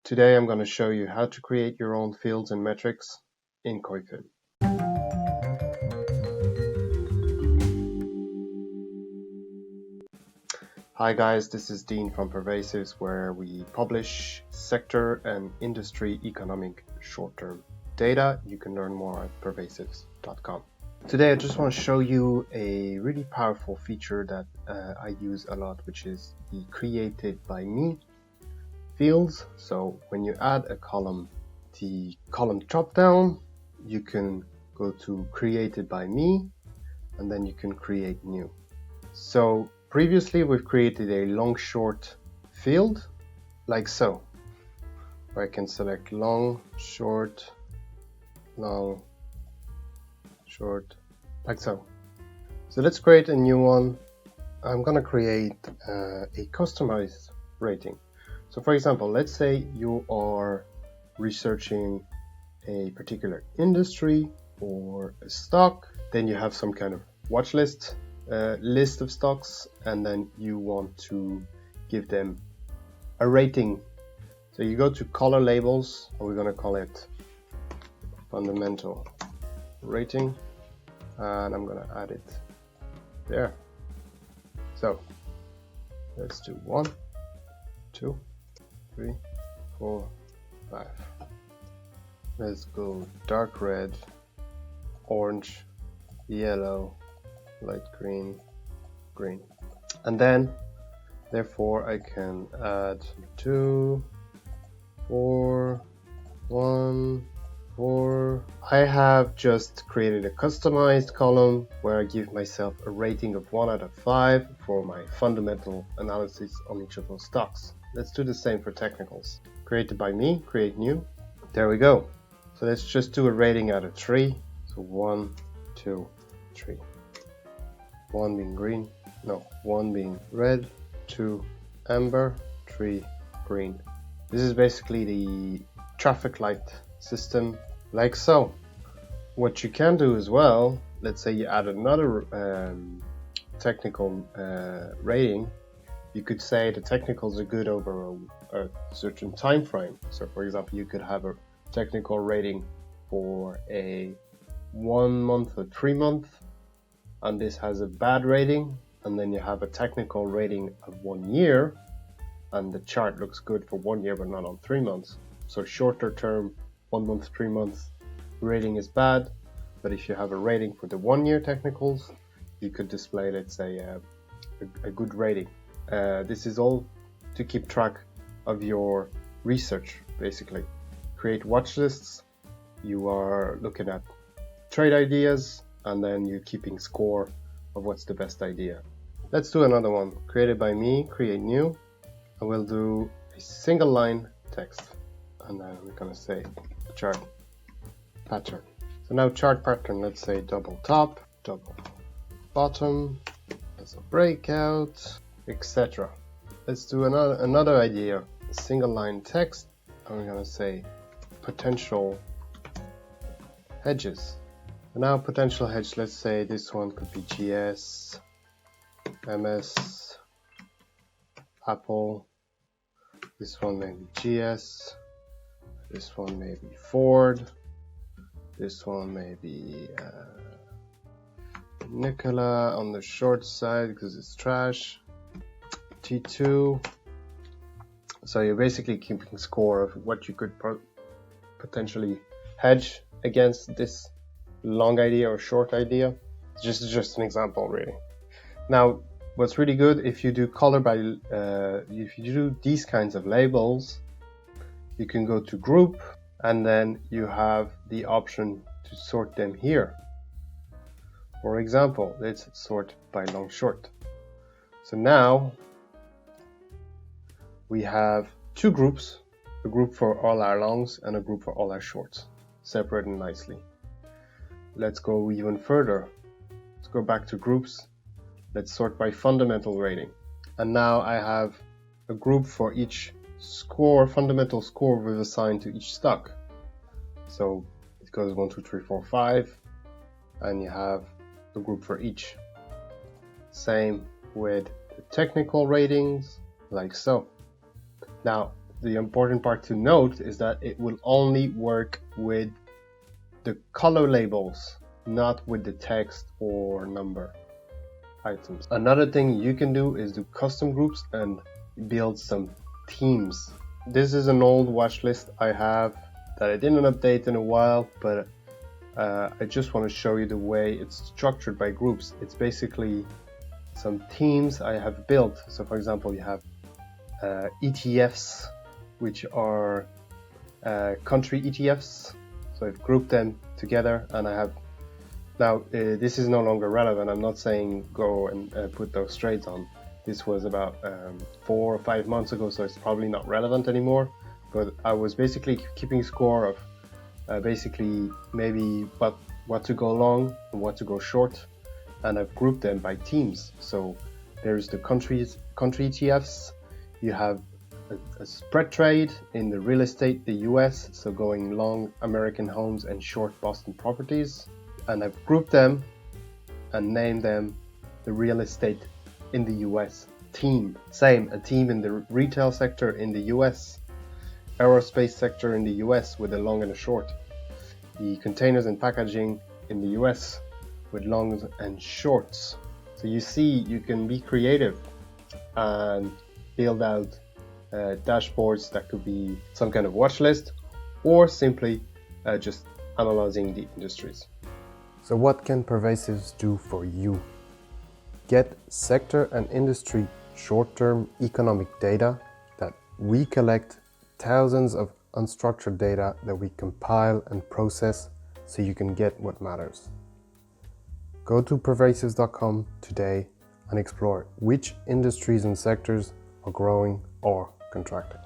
Today I'm going to show you how to create your own fields and metrics in Koyfin. Hi guys, this is Dean from Pervasives, where we publish sector and industry economic short-term data. You can learn more at pervasives.com. Today I just want to show you a really powerful feature that I use a lot, which is the created by me fields. So when you add a column, the column drop down, you can go to created by me and then you can create new. So previously we've created a long short field like so, where I can select long, short, like so. So let's create a new one. I'm gonna create a customized rating. So for example, let's say you are researching a particular industry or a stock, then you have some kind of watch list of stocks, and then you want to give them a rating. So you go to color labels, and we're going to call it fundamental rating, and I'm going to add it there. So let's do 1, 2, 3, 4, 5. Let's go dark red, orange, yellow, light green, green. And then therefore I can add 2, 4, 1, 4. I have just created a customized column where I give myself a rating of 1 out of 5 for my fundamental analysis on each of those stocks. Let's do the same for technicals. Created by me, create new. There we go. So let's just do a rating out of 3. So 1, 2, 3. 1 being green, no, 1 being red, 2 amber, 3 green. This is basically the traffic light system, like so. What you can do as well, let's say you add another technical rating, you could say the technicals are good over a certain time frame. So for example, you could have a technical rating for a 1 month or 3 month, and this has a bad rating, and then you have a technical rating of 1 year, and the chart looks good for 1 year but not on 3 months. So shorter term, 1 month, 3 months rating is bad, but if you have a rating for the 1 year technicals, you could display, let's say, a good rating. This is all to keep track of your research, basically. Create watch lists. You are looking at trade ideas, and then you're keeping score of what's the best idea. Let's do another one. Created by me, create new. I will do a single line text, and then we're going to say chart pattern. So now chart pattern, let's say double top, double bottom, as a breakout, etc. Let's do another idea. Single line text, and we're going to say potential hedges. Now potential hedge, let's say this one could be GS, MS, Apple, this one may be GS, this one may be Ford, this one may be Nikola on the short side because it's trash, T2. So you're basically keeping score of what you could potentially hedge against this long idea or short idea. Just an example, really. Now what's really good, if you do color by if you do these kinds of labels, you can go to group, and then you have the option to sort them here. For example, let's sort by long short. So now we have two groups, a group for all our longs and a group for all our shorts, separated nicely. Let's go even further. Let's go back to groups. Let's sort by fundamental rating. And now I have a group for each score, fundamental score we've assigned to each stock. So it goes 1, 2, 3, 4, 5, and you have a group for each. Same with the technical ratings, like so. Now, the important part to note is that it will only work with the color labels, not with the text or number items. Another thing you can do is do custom groups and build some themes. This is an old watch list I have that I didn't update in a while, but I just want to show you the way it's structured by groups. It's basically some themes I have built. So for example, you have ETFs, which are country ETFs. So I've grouped them together, and I have now this is no longer relevant. I'm not saying go and put those trades on. This was about 4 or 5 months ago, so it's probably not relevant anymore. But I was basically keeping score of basically maybe what to go long and what to go short, and I've grouped them by teams. So there's the country ETFs. You have a spread trade in the real estate, the US, so going long American homes and short Boston properties. And I've grouped them and named them the real estate in the US team. Same, a team in the retail sector in the US, aerospace sector in the US with a long and a short, the containers and packaging in the US with longs and shorts. So you see, you can be creative and build out dashboards that could be some kind of watch list, or simply just analyzing the industries. So what can Pervasives do for you? Get sector and industry short-term economic data that we collect, thousands of unstructured data that we compile and process so you can get what matters. Go to pervasives.com today and explore which industries and sectors are growing or contracting.